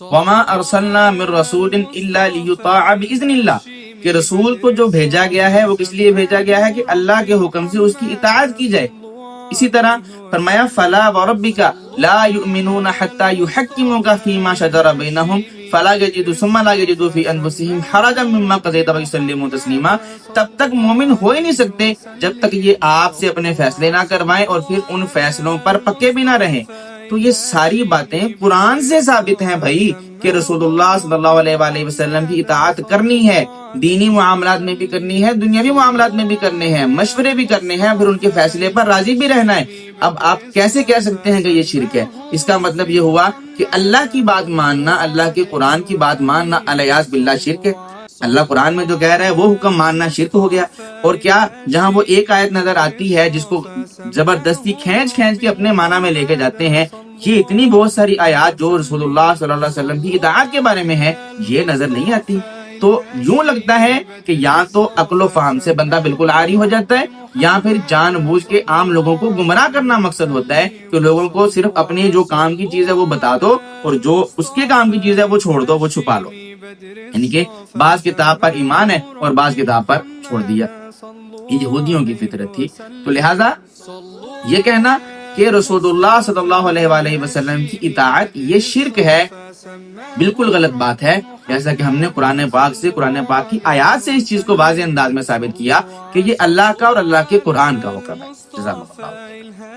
وما ارسلنا من رسول الا لیطاع باذن اللہ، کہ رسول کو جو بھیجا گیا ہے وہ کس لیے بھیجا گیا ہے کہ اللہ کے حکم سے اس کی اطاعت کی جائے۔ اسی طرح فرمایا فلا وربک لا یؤمنون حتی یحکموک فیما شجر بینہم فلا یجدوا ثم لا یجدوا فی انفسہم حرجا مما قضیت ویسلموا تسلیما، تب تک مومن ہو ہی نہیں سکتے جب تک یہ آپ سے اپنے فیصلے نہ کروائیں اور پھر ان فیصلوں پر پکے بھی نہ رہیں۔ تو یہ ساری باتیں قرآن سے ثابت ہیں بھائی کہ رسول اللہ صلی اللہ علیہ وآلہ وسلم کی اطاعت کرنی ہے، دینی معاملات میں بھی کرنی ہے، دنیاوی معاملات میں بھی کرنے ہیں، مشورے بھی کرنے ہیں، پھر ان کے فیصلے پر راضی بھی رہنا ہے۔ اب آپ کیسے کہہ سکتے ہیں کہ یہ شرک ہے؟ اس کا مطلب یہ ہوا کہ اللہ کی بات ماننا، اللہ کے قرآن کی بات ماننا الیاذ باللہ شرک ہے۔ اللہ قرآن میں جو کہہ رہا ہے وہ حکم ماننا شرک ہو گیا۔ اور کیا جہاں وہ ایک آیت نظر آتی ہے جس کو زبردستی کھینچ کے اپنے معنی میں لے کے جاتے ہیں، یہ اتنی بہت ساری آیات جو رسول اللہ صلی اللہ علیہ وسلم کی اطاعت کے بارے میں ہے یہ نظر نہیں آتی۔ تو یوں لگتا ہے کہ یا تو عقل و فہم سے بندہ بالکل عاری ہو جاتا ہے، یا پھر جان بوجھ کے عام لوگوں کو گمراہ کرنا مقصد ہوتا ہے کہ لوگوں کو صرف اپنی جو کام کی چیز ہے وہ بتا دو اور جو اس کے کام کی چیز ہے وہ چھوڑ دو، وہ چھپا لو۔ یعنی کہ بعض کتاب پر ایمان ہے اور بعض کتاب پر چھوڑ دیا۔ یہ یہودیوں کی فطرت تھی۔ تو لہٰذا یہ کہنا کہ رسول اللہ صلی اللہ علیہ وآلہ وسلم کی اطاعت یہ شرک ہے، بالکل غلط بات ہے، جیسا کہ ہم نے قرآن پاک سے، قرآن پاک کی آیات سے اس چیز کو واضح انداز میں ثابت کیا کہ یہ اللہ کا اور اللہ کے قرآن کا حکم ہے۔ جزاک اللہ۔